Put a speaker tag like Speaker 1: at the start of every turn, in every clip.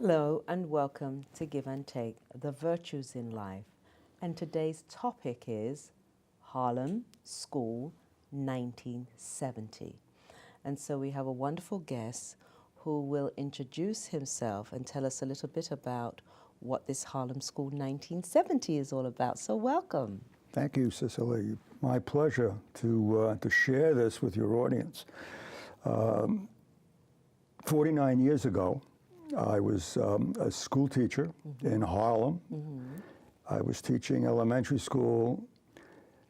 Speaker 1: Hello and welcome to Give and Take, the virtues in life. And today's topic is Harlem School 1970. And so we have a wonderful guest who will introduce himself and tell us a little bit about what this Harlem School 1970 is all about. So welcome.
Speaker 2: Thank you, Cicely. My pleasure to share this with your audience. 49 years ago, I was a school teacher in Harlem. I was teaching elementary school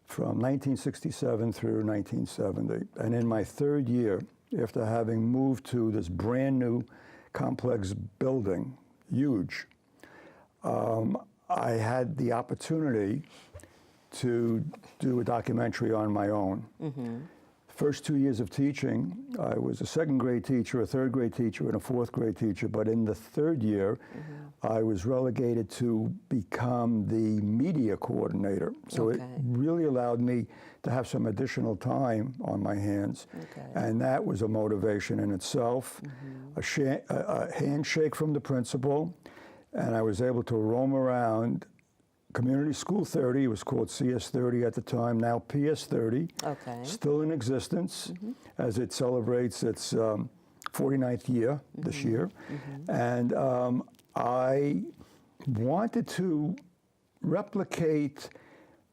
Speaker 2: from 1967 through 1970. And in my third year, after having moved to this brand new complex building, huge, I had the opportunity to do a documentary on my own. First 2 years of teaching, I was a second grade teacher, a third grade teacher, and a fourth grade teacher. But in the third year, I was relegated to become the media coordinator. So it really allowed me to have some additional time on my hands. And that was a motivation in itself. A handshake from the principal, and I was able to roam around Community School 30, it was called CS 30 at the time, now PS 30, still in existence as it celebrates its 49th year this year. And I wanted to replicate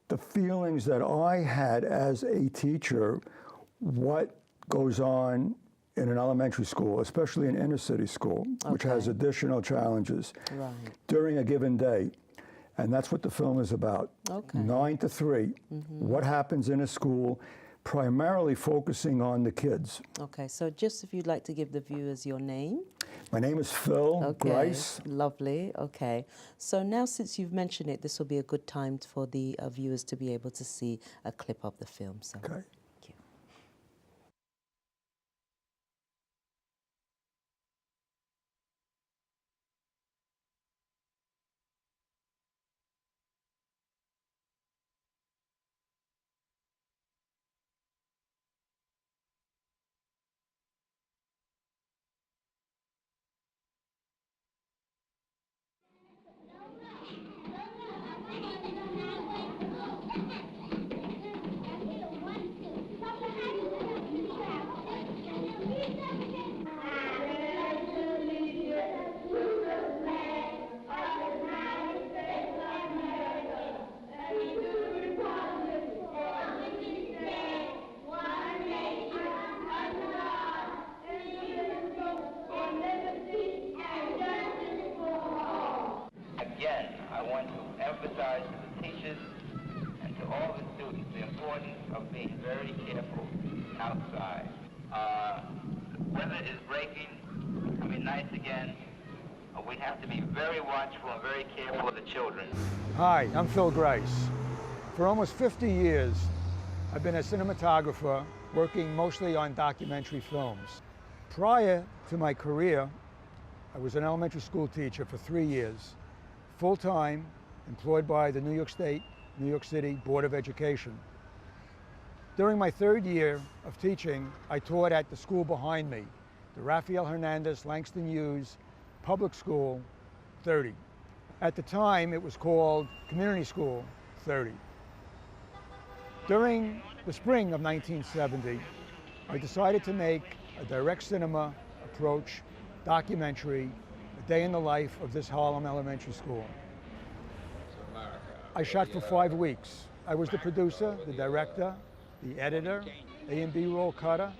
Speaker 2: the feelings that I had as a teacher, what goes on in an elementary school, especially an inner city school, which has additional challenges during a given day. And that's what the film is about. 9 to 3, what happens in a school, primarily focusing on the kids.
Speaker 1: Okay, so just if you'd like to give the viewers your name.
Speaker 2: My name is Phil Gries.
Speaker 1: Lovely, okay. So now since you've mentioned it, this will be a good time for the viewers to be able to see a clip of the film. So.
Speaker 2: Okay.
Speaker 3: Again, I want to emphasize to the teachers and to all the students the importance of being very careful outside. Weather is breaking, becoming nice again. We have to be very watchful and very careful of the children.
Speaker 4: Hi, I'm Phil Gries. For almost 50 years, I've been a cinematographer working mostly on documentary films. Prior to my career, I was an elementary school teacher for 3 years. Full-time, employed by the New York State, New York City Board of Education. During my third year of teaching, I taught at the school behind me, the Rafael Hernandez Langston Hughes Public School 30. At the time, it was called Community School 30. During the spring of 1970, I decided to make a direct cinema approach documentary, a day in the life of this Harlem elementary school. I shot for 5 weeks. I was the producer, the director, the editor, A and B roll cutter.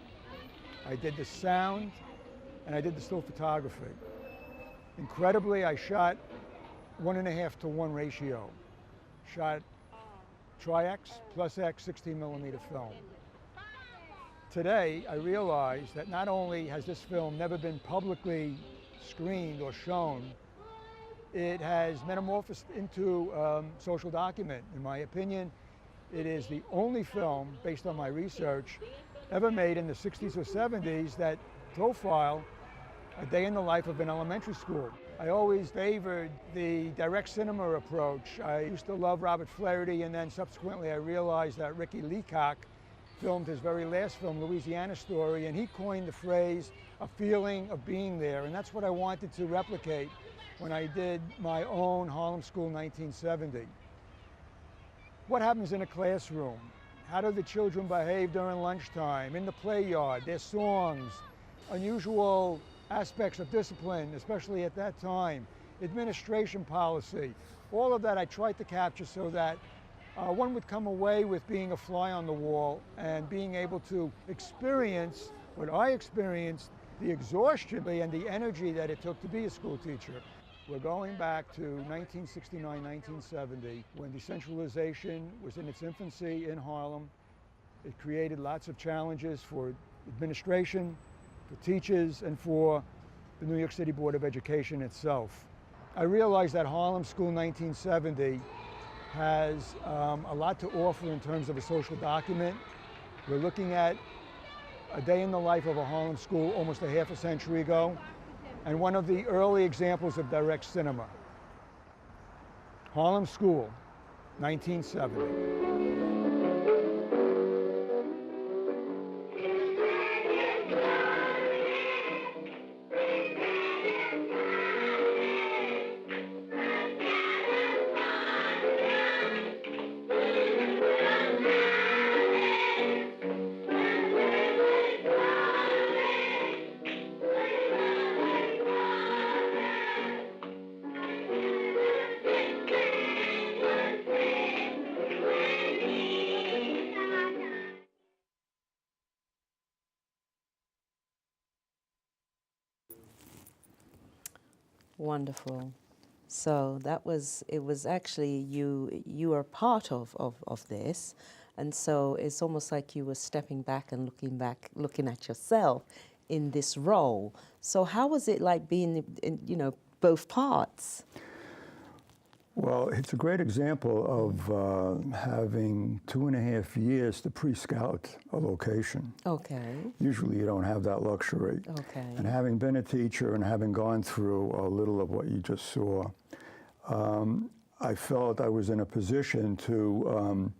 Speaker 4: I did the sound, and I did the still photography. Incredibly, I shot 1.5 to 1 ratio. Shot Tri-X plus X 16mm film. Today, I realize that not only has this film never been publicly screened or shown, it has metamorphosed into social document. In my opinion, it is the only film, based on my research, ever made in the 60s or 70s that profile a day in the life of an elementary school. I always favored the direct cinema approach. I used to love Robert Flaherty, and then subsequently I realized that Ricky Leacock filmed his very last film, Louisiana Story, and he coined the phrase, a feeling of being there, and that's what I wanted to replicate when I did my own Harlem School 1970. What happens in a classroom? How do the children behave during lunchtime, in the play yard, their songs, unusual aspects of discipline, especially at that time, administration policy. All of that I tried to capture so that one would come away with being a fly on the wall and being able to experience what I experienced, the exhaustion and the energy that it took to be a school teacher. We're going back to 1969, 1970, when decentralization was in its infancy in Harlem. It created lots of challenges for administration, for teachers, and for the New York City Board of Education itself. I realized that Harlem School 1970 has a lot to offer in terms of a social document. We're looking at a day in the life of a Harlem school almost a half a century ago, and one of the early examples of direct cinema. Harlem School, 1970.
Speaker 1: Wonderful. So it was actually you are part of this, and so it's almost like you were stepping back, looking at yourself in this role. So how was it like being in, both parts?
Speaker 2: Well, it's a great example of having 2.5 years to pre-scout a location.
Speaker 1: Okay.
Speaker 2: Usually you don't have that luxury.
Speaker 1: Okay.
Speaker 2: And having been a teacher and having gone through a little of what you just saw, I felt I was in a position to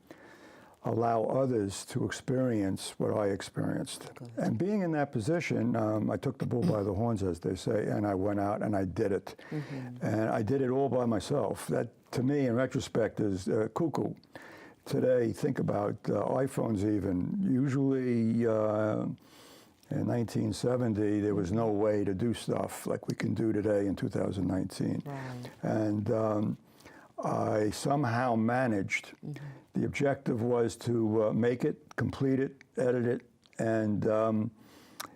Speaker 2: allow others to experience what I experienced.
Speaker 1: Good.
Speaker 2: And being in that position, I took the bull by the horns, as they say, and I went out and I did it. Mm-hmm. And I did it all by myself. That, to me, in retrospect, is cuckoo. Today, think about iPhones even. Usually, in 1970, there was no way to do stuff like we can do today in 2019.
Speaker 1: Right.
Speaker 2: And I somehow managed. Mm-hmm. The objective was to make it, complete it, edit it, and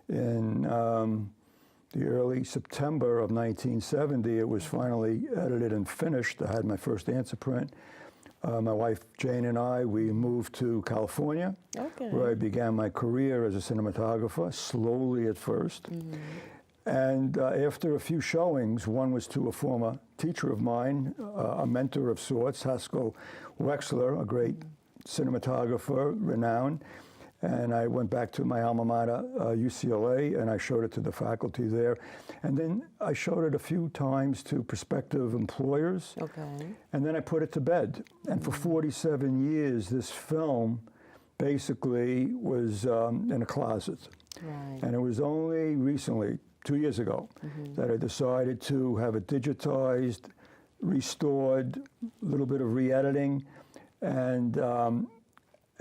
Speaker 2: in the early September of 1970, it was finally edited and finished. I had my first answer print. My wife Jane and I, we moved to California, okay, where I began my career as a cinematographer, slowly at first. Mm-hmm. And after a few showings, one was to a former teacher of mine, a mentor of sorts, Haskell Wexler, a great cinematographer, renowned. And I went back to my alma mater, UCLA, and I showed it to the faculty there. And then I showed it a few times to prospective employers. Okay. And then I put it to bed. And for 47 years, this film basically was in a closet. Right. And it was only recently, 2 years ago, that I decided to have it digitized, restored, a little bit of re-editing, and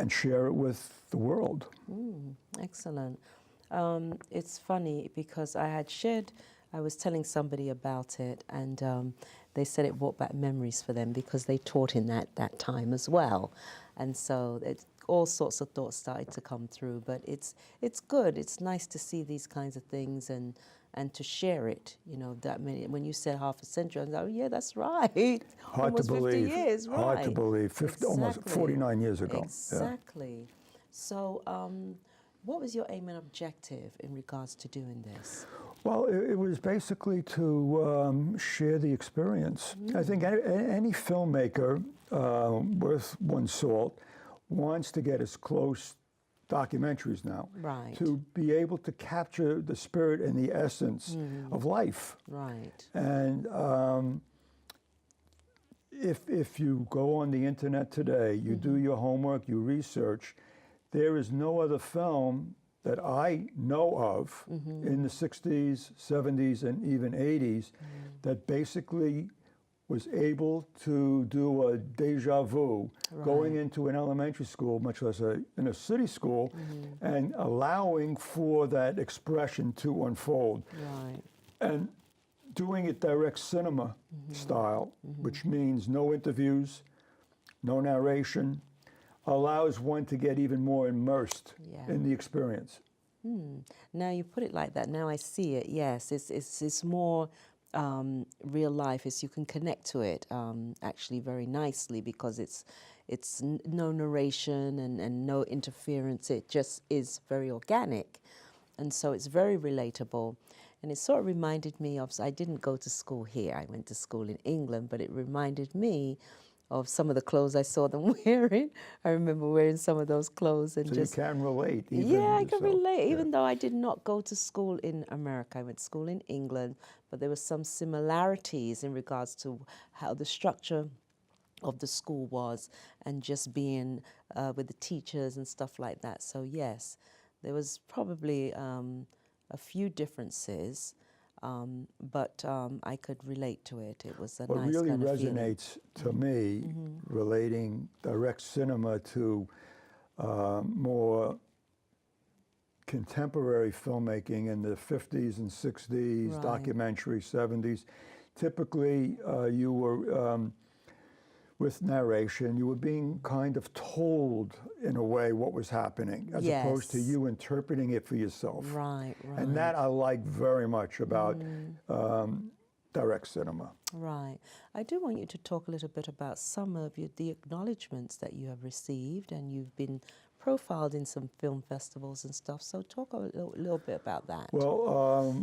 Speaker 2: share it with the world.
Speaker 1: Excellent. It's funny because I was telling somebody about it, and they said it brought back memories for them because they taught in that time as well. And so all sorts of thoughts started to come through, but it's good. It's nice to see these kinds of things and to share it. That many. When you said half a century, I was like, oh yeah, that's right.
Speaker 2: Hard
Speaker 1: almost
Speaker 2: to believe.
Speaker 1: 50 years, right?
Speaker 2: Hard to believe. 50,
Speaker 1: exactly.
Speaker 2: Almost 49 years ago.
Speaker 1: Exactly.
Speaker 2: Yeah.
Speaker 1: So, what was your aim and objective in regards to doing this?
Speaker 2: Well, it was basically to share the experience. I think any filmmaker worth one's salt wants to get as close, documentaries now, right, to be able to capture the spirit and the essence of life. Right. And if you go on the internet today, you do your homework, you research, there is no other film that I know of in the 60s, 70s, and even 80s that basically was able to do a deja vu, going into an elementary school, much less in a city school, and allowing for that expression to unfold.
Speaker 1: Right.
Speaker 2: And doing it direct cinema style, which means no interviews, no narration, allows one to get even more immersed in the experience.
Speaker 1: Now you put it like that. Now I see it. Yes, it's more real life. You can connect to it actually very nicely because it's no narration and no interference. It just is very organic, and so it's very relatable. And it sort of reminded me of. I didn't go to school here. I went to school in England, but it reminded me of some of the clothes I saw them wearing. I remember wearing some of those clothes and
Speaker 2: So
Speaker 1: just...
Speaker 2: you can relate. Even
Speaker 1: Yeah, I can
Speaker 2: yourself.
Speaker 1: relate, even though I did not go to school in America. I went to school in England, but there were some similarities in regards to how the structure of the school was and just being with the teachers and stuff like that. So yes, there was probably a few differences, but I could relate to it. It was a
Speaker 2: What
Speaker 1: nice
Speaker 2: really
Speaker 1: kind of feeling.
Speaker 2: resonates to me, relating direct cinema to more contemporary filmmaking in the 50s and 60s,
Speaker 1: Right.
Speaker 2: documentary, 70s, typically you were, with narration, you were being kind of told in a way what was happening, as opposed to
Speaker 1: Yes.
Speaker 2: you interpreting it for yourself.
Speaker 1: Right, right.
Speaker 2: And that I like very much about direct cinema.
Speaker 1: Right. I do want you to talk a little bit about some of the acknowledgements that you have received, and you've been profiled in some film festivals and stuff. So talk a little bit about that.
Speaker 2: Well,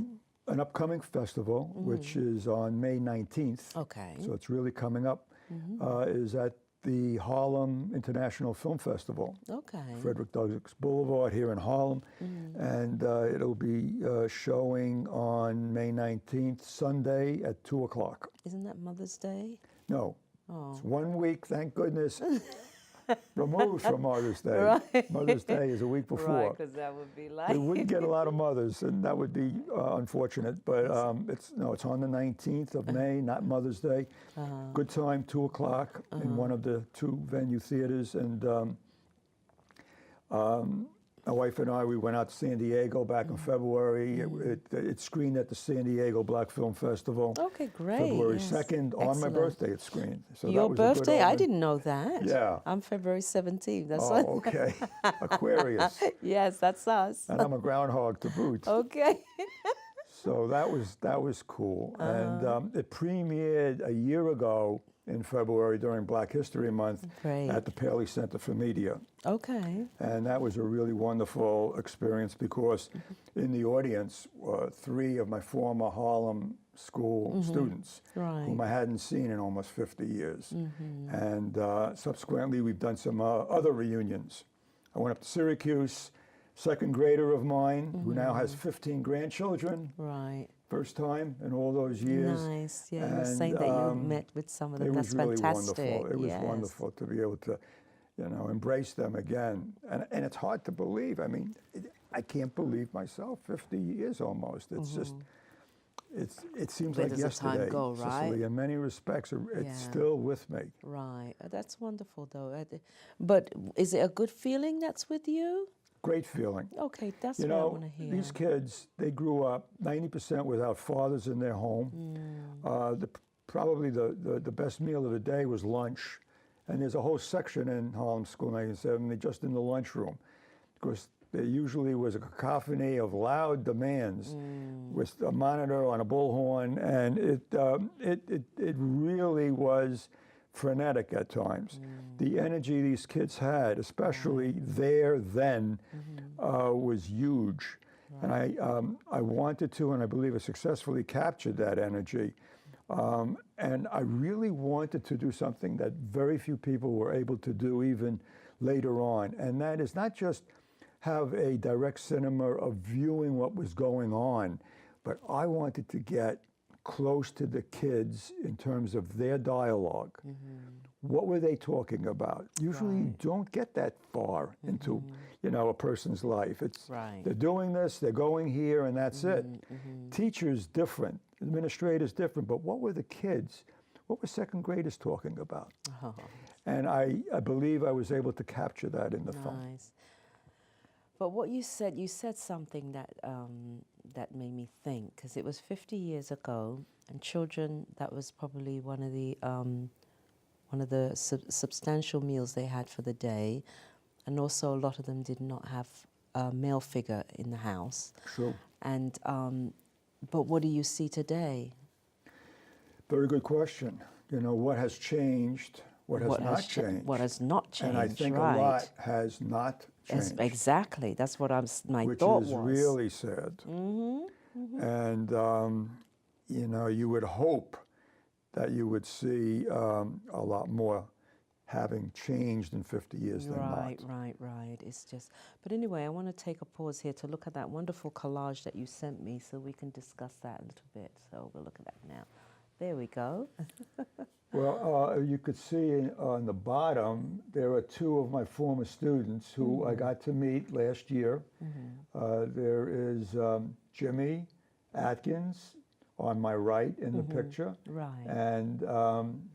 Speaker 2: an upcoming festival, which is on May 19th,
Speaker 1: Okay.
Speaker 2: so it's really coming up, is at the Harlem International Film Festival.
Speaker 1: Okay.
Speaker 2: Frederick Douglass Boulevard here in Harlem. And it'll be showing on May 19th, Sunday at 2 o'clock.
Speaker 1: Isn't that Mother's Day?
Speaker 2: No,
Speaker 1: Oh.
Speaker 2: it's 1 week, thank goodness, removed from Mother's Day.
Speaker 1: Right.
Speaker 2: Mother's Day is a week before.
Speaker 1: Right, because that would be like...
Speaker 2: We wouldn't get a lot of mothers, and that would be unfortunate. But it's on the 19th of May, not Mother's Day. Good time, 2 o'clock in one of the two venue theaters. And my wife and I, we went out to San Diego back in February. It screened at the San Diego Black Film Festival.
Speaker 1: Okay, great.
Speaker 2: February
Speaker 1: yes.
Speaker 2: 2nd, on my
Speaker 1: Excellent.
Speaker 2: birthday it screened. So
Speaker 1: Your
Speaker 2: that was a good
Speaker 1: birthday? I
Speaker 2: omen.
Speaker 1: didn't know that.
Speaker 2: Yeah.
Speaker 1: I'm February 17th. That's
Speaker 2: Oh, okay. Aquarius.
Speaker 1: Yes, that's us.
Speaker 2: And I'm a groundhog to boot.
Speaker 1: Okay.
Speaker 2: So that was cool. And it premiered a year ago in February during Black History Month
Speaker 1: Great.
Speaker 2: at the Paley Center for Media.
Speaker 1: Okay.
Speaker 2: And that was a really wonderful experience because in the audience, 3 of my former Harlem school students,
Speaker 1: Right.
Speaker 2: whom I hadn't seen in almost 50 years. And subsequently, we've done some other reunions. I went up to Syracuse, second grader of mine, who now has 15 grandchildren.
Speaker 1: Right.
Speaker 2: First time in all those years.
Speaker 1: Nice. Yeah, you were
Speaker 2: And,
Speaker 1: saying that you met with some of them.
Speaker 2: It
Speaker 1: That's
Speaker 2: was really
Speaker 1: fantastic.
Speaker 2: wonderful. It was
Speaker 1: Yes.
Speaker 2: wonderful to be able to, embrace them again. And it's hard to believe. I mean, I can't believe myself. 50 years almost. It's just, it seems
Speaker 1: Where
Speaker 2: like
Speaker 1: does the time
Speaker 2: yesterday.
Speaker 1: go, right?
Speaker 2: Cicely, in many respects,
Speaker 1: Yeah.
Speaker 2: it's still with me.
Speaker 1: Right. That's wonderful, though. But is it a good feeling that's with you?
Speaker 2: Great feeling.
Speaker 1: Okay, that's
Speaker 2: You
Speaker 1: what I
Speaker 2: know,
Speaker 1: want to hear.
Speaker 2: these kids, they grew up 90% without fathers in their home. Probably the best meal of the day was lunch. And there's a whole section in Harlem School 1970 just in the lunchroom. Because there usually was a cacophony of loud demands with a monitor on a bullhorn. And it really was frenetic at times. The energy these kids had, especially there then, was huge. And I wanted to, and I believe I successfully captured that energy. And I really wanted to do something that very few people were able to do even later on. And that is not just have a direct cinema of viewing what was going on, but I wanted to get close to the kids in terms of their dialogue. what were they talking about? Usually you
Speaker 1: Right.
Speaker 2: don't get that far into, a person's life. It's
Speaker 1: Right.
Speaker 2: they're doing this, they're going here, and that's it.
Speaker 1: Mm-hmm.
Speaker 2: Teachers different, administrators different, but what were the kids? What were second graders talking about?
Speaker 1: Oh,
Speaker 2: And I believe I was able to capture that in the film.
Speaker 1: nice. But what you said something that that made me think, because it was 50 years ago, and children, that was probably one of the substantial meals they had for the day, and also a lot of them did not have a male figure in the house.
Speaker 2: True.
Speaker 1: And but what do you see today?
Speaker 2: Very good question. What has changed? What has not changed?
Speaker 1: What has not changed?
Speaker 2: And I think
Speaker 1: right.
Speaker 2: a lot has not
Speaker 1: Yes,
Speaker 2: changed.
Speaker 1: exactly. That's what my
Speaker 2: which
Speaker 1: thought
Speaker 2: is
Speaker 1: was.
Speaker 2: really sad. And you would hope that you would see a lot more having changed in 50 years than
Speaker 1: Right,
Speaker 2: not.
Speaker 1: right. It's just. But anyway, I want to take a pause here to look at that wonderful collage that you sent me, so we can discuss that a little bit. So we'll look at that now. There we go.
Speaker 2: Well, you could see on the bottom, there are two of my former students who I got to meet last year. There is Jimmy Atkins on my right in the picture.
Speaker 1: Right.
Speaker 2: And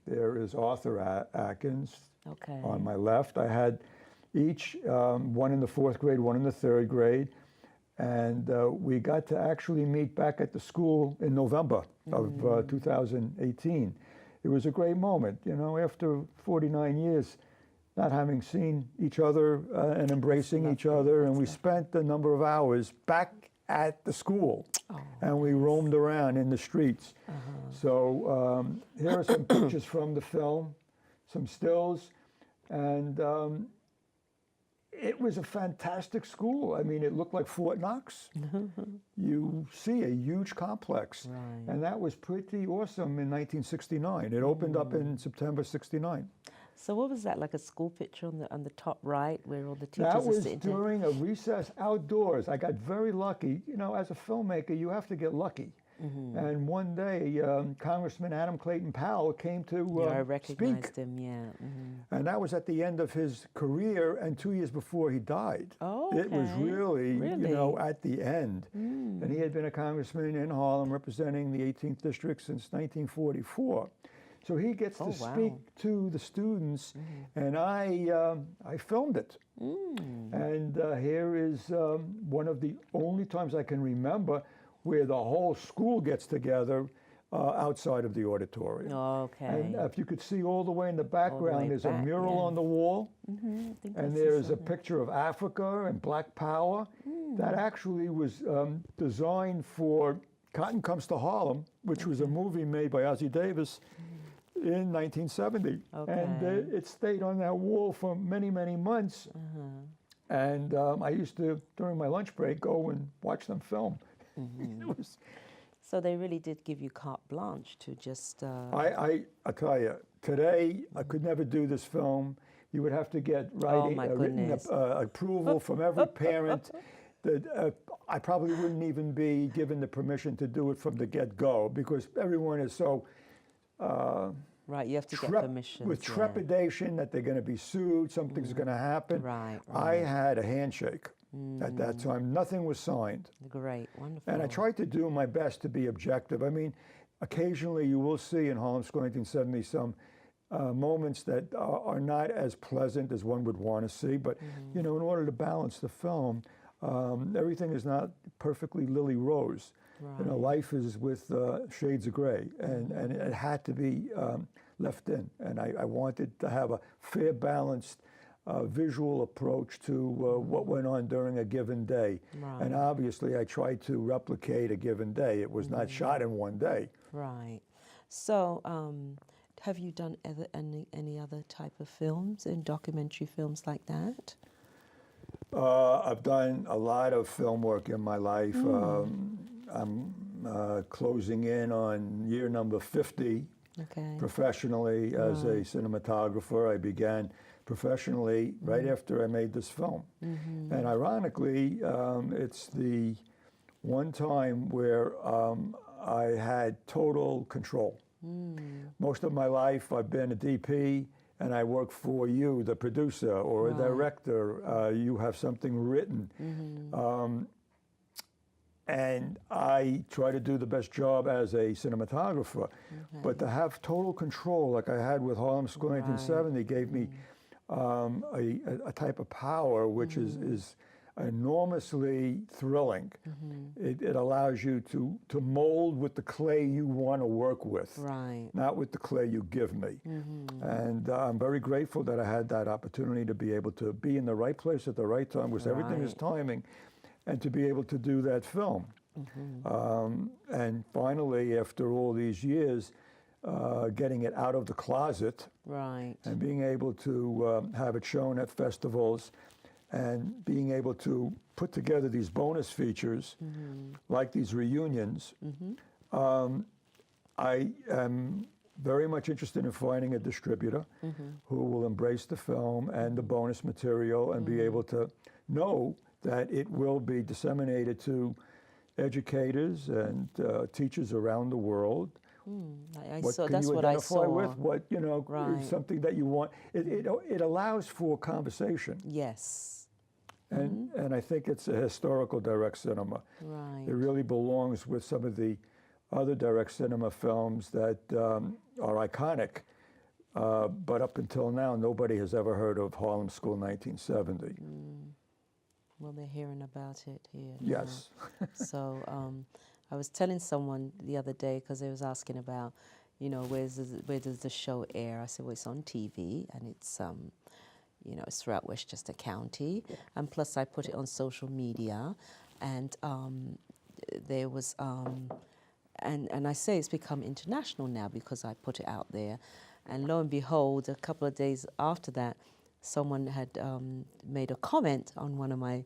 Speaker 2: there is Arthur Atkins
Speaker 1: Okay.
Speaker 2: on my left. I had each, one in the 4th grade, one in the 3rd grade. And we got to actually meet back at the school in November of 2018. It was a great moment, after 49 years, not having seen each other and embracing each other. And we spent a number of hours back at the school, and we roamed around in the streets. So here are some pictures from the film, some stills, and it was a fantastic school. I mean, it looked like Fort Knox. You see a huge complex.
Speaker 1: Right.
Speaker 2: And that was pretty awesome in 1969. It opened up in September 69.
Speaker 1: So what was that, like a school picture on the top right, where all the teachers
Speaker 2: That
Speaker 1: are
Speaker 2: was
Speaker 1: sitting?
Speaker 2: during a recess outdoors. I got very lucky. As a filmmaker, you have to get lucky. And one day, Congressman Adam Clayton Powell came to
Speaker 1: I recognized
Speaker 2: speak.
Speaker 1: him. Yeah.
Speaker 2: And that was at the end of his career and 2 years before he died.
Speaker 1: Oh,
Speaker 2: It was
Speaker 1: okay.
Speaker 2: really,
Speaker 1: Really?
Speaker 2: at the end. And he had been a congressman in Harlem representing the 18th district since 1944. So he gets to speak to the students, and I filmed it. And here is one of the only times I can remember where the whole school gets together outside of the auditorium.
Speaker 1: Okay.
Speaker 2: And if you could see all the way in the background, there's a
Speaker 1: back,
Speaker 2: mural
Speaker 1: yeah.
Speaker 2: on the wall,
Speaker 1: I think I
Speaker 2: and
Speaker 1: see
Speaker 2: there's a
Speaker 1: something.
Speaker 2: picture of Africa and Black Power. That actually was designed for Cotton Comes to Harlem, which was a movie made by Ossie Davis in 1970. And it stayed on that wall for many, many months. And I used to, during my lunch break, go and watch them film. It was,
Speaker 1: So they really did give you carte blanche to just.
Speaker 2: I tell you, today I could never do this film. You would have to get writing,
Speaker 1: my
Speaker 2: written
Speaker 1: goodness.
Speaker 2: approval from every parent. That I probably wouldn't even be given the permission to do it from the get-go, because everyone is so
Speaker 1: Right, you have to get permission.
Speaker 2: with trepidation that they're going to be sued, something's going to happen.
Speaker 1: Right,
Speaker 2: I had a handshake at that time. Nothing was signed.
Speaker 1: Great, wonderful.
Speaker 2: And I tried to do my best to be objective. I mean, occasionally you will see in Harlem School 1970 some moments that are not as pleasant as one would want to see. But, in order to balance the film, everything is not perfectly lily rose.
Speaker 1: Right.
Speaker 2: Life is with shades of gray, and it had to be left in. And I wanted to have a fair, balanced visual approach to what went on during a given day.
Speaker 1: Right.
Speaker 2: And obviously, I tried to replicate a given day. It was not shot in one day.
Speaker 1: Right. So, have you done any other type of films, and documentary films like that?
Speaker 2: I've done a lot of film work in my life. I'm closing in on year number 50 professionally as a cinematographer. I began professionally right after I made this film. And ironically, it's the one time where I had total control. Most of my life I've been a DP and I work for you, the producer or a director, you have something written. And I try to do the best job as a cinematographer. But to have total control, like I had with Harlem School 1970, gave me a type of power which is enormously thrilling. It allows you to mold with the clay you want to work with, not with the clay you give me. And I'm very grateful that I had that opportunity to be able to be in the right place at the right time, because everything is timing, and to be able to do that film. And finally, after all these years, getting it out of the closet and being able to have it shown at festivals, and being able to put together these bonus features, like these reunions. I am very much interested in finding a distributor who will embrace the film and the bonus material and be able to know that it will be disseminated to educators and teachers around the world. What can
Speaker 1: that's
Speaker 2: you
Speaker 1: what I
Speaker 2: identify
Speaker 1: saw.
Speaker 2: with? What, you know, is something that you want. It allows for conversation.
Speaker 1: Yes.
Speaker 2: And I think it's a historical direct cinema. It really belongs with some of the other direct cinema films that are iconic. But up until now, nobody has ever heard of Harlem School 1970.
Speaker 1: Well, they're hearing about it here.
Speaker 2: Yes.
Speaker 1: So I was telling someone the other day, because they was asking about, you know, where does the show air? I said, well, it's on TV, and it's, you know, it's throughout Westchester County. And plus I put it on social media, and there was, and I say it's become international now because I put it out there. And lo and behold, a couple of days after that, someone had made a comment on one of my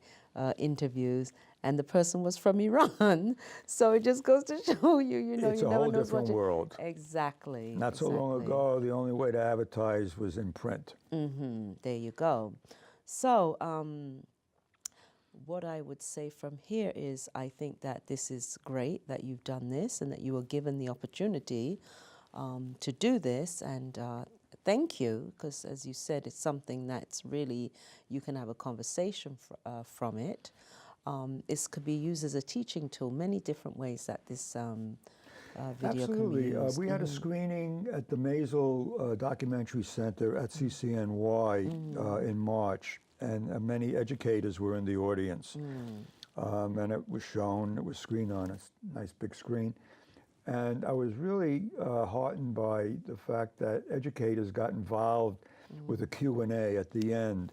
Speaker 1: interviews, and the person was from Iran. So it just goes to show you, you know,
Speaker 2: It's
Speaker 1: you
Speaker 2: a
Speaker 1: never
Speaker 2: whole
Speaker 1: know
Speaker 2: different world.
Speaker 1: Exactly.
Speaker 2: Not so long ago, the only way to advertise was in print.
Speaker 1: There you go. So what I would say from here is, I think that this is great that you've done this and that you were given the opportunity to do this, and thank you, because as you said, it's something that's really, you can have a conversation from it. This could be used as a teaching tool, many different ways that this video
Speaker 2: Absolutely.
Speaker 1: can be used.
Speaker 2: We had a screening at the Maisel Documentary Center at CCNY in March, and many educators were in the audience. And it was shown, it was screened on a nice big screen. And I was really heartened by the fact that educators got involved with a Q&A at the end.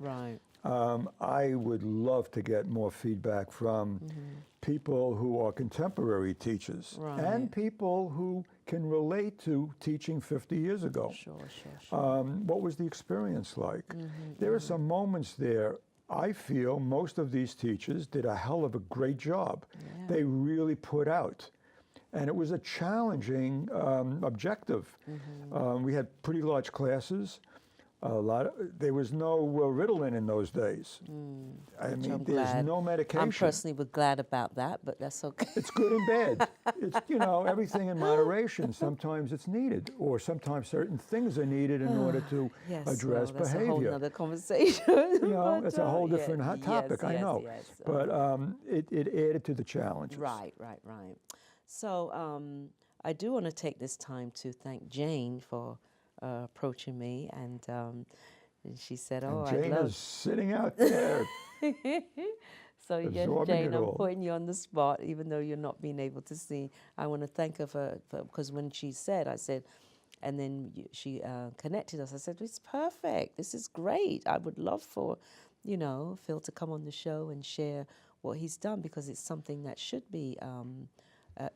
Speaker 2: I would love to get more feedback from people who are contemporary teachers and people who can relate to teaching 50 years ago. What was the experience like? There are some moments there. I feel most of these teachers did a hell of a great job. They really put out. And it was a challenging objective. We had pretty large classes. There was no Ritalin in those days. I mean, there's no medication.
Speaker 1: I'm personally glad about that, but that's okay.
Speaker 2: It's good and bad. It's, you know, everything in moderation. Sometimes it's needed, or sometimes certain things are needed in order to address behavior.
Speaker 1: That's a whole other conversation.
Speaker 2: You know, it's a whole different topic, I know. But it added to the challenges.
Speaker 1: Right. So I do want to take this time to thank Jane for approaching me, and she said, "Oh,
Speaker 2: and Jane is sitting out there."
Speaker 1: So yes, Jane, I'm putting you on the spot, even though you're not being able to see. I want to thank her for because when she said, I said, and then she connected us. I said, "It's perfect. This is great. I would love for, you know, Phil to come on the show and share what he's done, because it's something that should be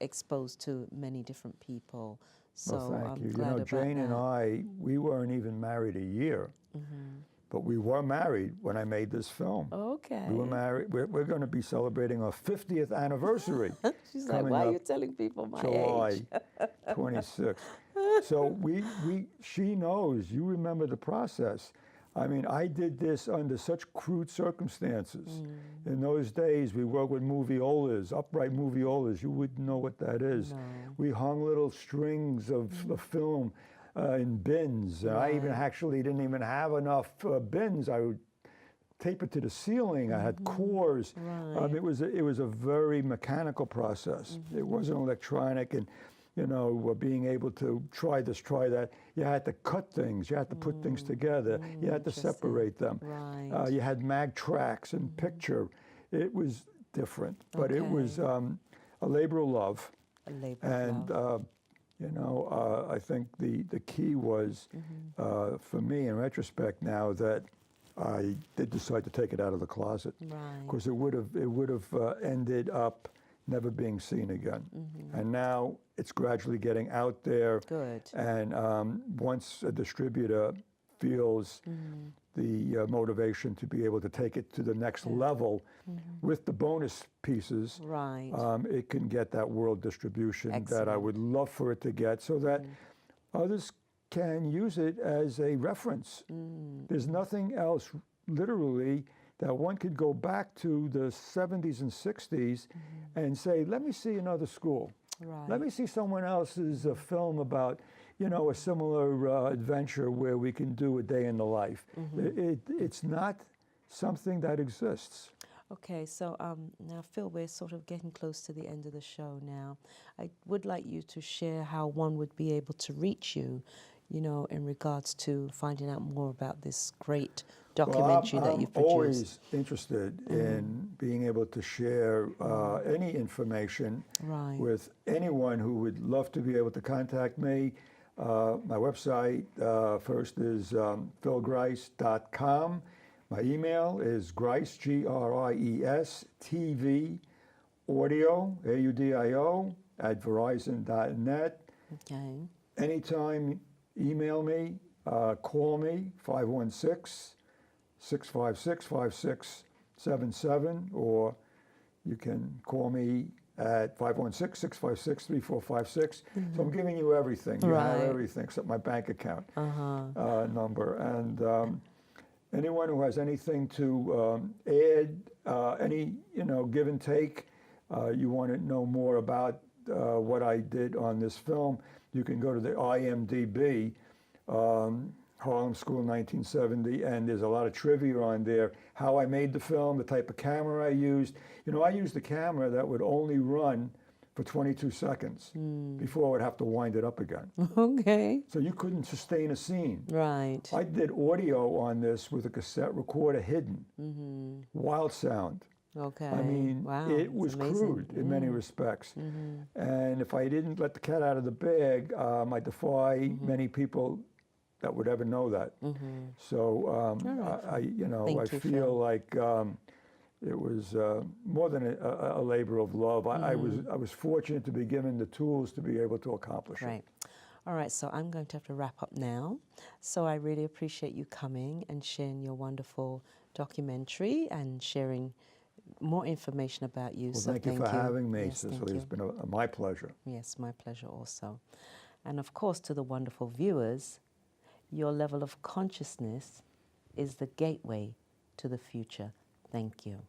Speaker 1: exposed to many different people." So
Speaker 2: well, thank you.
Speaker 1: glad
Speaker 2: you know,
Speaker 1: about
Speaker 2: Jane
Speaker 1: that.
Speaker 2: and I, we weren't even married a year, but we were married when I made this film.
Speaker 1: Okay.
Speaker 2: We were married. We're going to be celebrating our 50th anniversary.
Speaker 1: She's like, why are you telling people my
Speaker 2: July
Speaker 1: age?
Speaker 2: 26th. So she knows. You remember the process. I mean, I did this under such crude circumstances. In those days, we worked with moviolas, upright moviolas. You wouldn't know what that is.
Speaker 1: No.
Speaker 2: We hung little strings of the film in bins. And I even
Speaker 1: Right.
Speaker 2: actually didn't even have enough bins. I would tape it to the ceiling. I had cores.
Speaker 1: Right.
Speaker 2: It was a very mechanical process. It wasn't electronic, and being able to try this, try that. You had to cut things. You had to put things together. You had to
Speaker 1: Interesting.
Speaker 2: separate them.
Speaker 1: Right.
Speaker 2: You had mag tracks and picture. It was different, but it was
Speaker 1: Okay.
Speaker 2: a labor of love.
Speaker 1: A labor
Speaker 2: And
Speaker 1: of love.
Speaker 2: I think the key was for me in retrospect now that I did decide to take it out of the closet,
Speaker 1: Right.
Speaker 2: because it would have ended up never being seen again. And now it's gradually getting out there.
Speaker 1: Good.
Speaker 2: And once a distributor feels the motivation to be able to take it to the next level with the bonus pieces,
Speaker 1: Right.
Speaker 2: it can get that world distribution that I
Speaker 1: Excellent.
Speaker 2: would love for it to get, so that others can use it as a reference. There's nothing else, literally, that one could go back to the 70s and 60s and say, let me see another school.
Speaker 1: Right.
Speaker 2: Let me see someone else's film about, a similar adventure where we can do a day in the life. It's not something that exists.
Speaker 1: Okay, so now, Phil, we're sort of getting close to the end of the show now. I would like you to share how one would be able to reach you, in regards to finding out more about this great documentary that you've produced.
Speaker 2: I'm always interested in being able to share any information
Speaker 1: Right.
Speaker 2: with anyone who would love to be able to contact me. My website first is philgries.com. My email is Gries, Gries, TV, audio, AUDIO, @verizon.net.
Speaker 1: Okay.
Speaker 2: Anytime, email me, call me, 516-656-5677, or you can call me at 516-656-3456. So I'm giving you everything. You have
Speaker 1: Right.
Speaker 2: everything except my bank account number. And anyone who has anything to add, any give and take, you want to know more about what I did on this film, you can go to the IMDb, Harlem School 1970, and there's a lot of trivia on there. How I made the film, the type of camera I used. I used a camera that would only run for 22 seconds before I would have to wind it up again.
Speaker 1: Okay.
Speaker 2: So you couldn't sustain a scene.
Speaker 1: Right.
Speaker 2: I did audio on this with a cassette recorder hidden. Wild sound.
Speaker 1: Okay.
Speaker 2: I mean,
Speaker 1: wow,
Speaker 2: it
Speaker 1: it's
Speaker 2: was
Speaker 1: amazing.
Speaker 2: crude in many respects. And if I didn't let the cat out of the bag, I defy many people that would ever know that. So I
Speaker 1: Thank you,
Speaker 2: feel
Speaker 1: Phil.
Speaker 2: like it was more than a labor of love. I was fortunate to be given the tools to be able to accomplish it.
Speaker 1: Right. All right, so I'm going to have to wrap up now. So I really appreciate you coming and sharing your wonderful documentary and sharing more information about you.
Speaker 2: Well,
Speaker 1: So
Speaker 2: thank you for having me,
Speaker 1: Yes,
Speaker 2: Cicely.
Speaker 1: thank
Speaker 2: It's
Speaker 1: you.
Speaker 2: been my pleasure.
Speaker 1: Yes, my pleasure also. And of course, to the wonderful viewers, your level of consciousness is the gateway to the future. Thank you.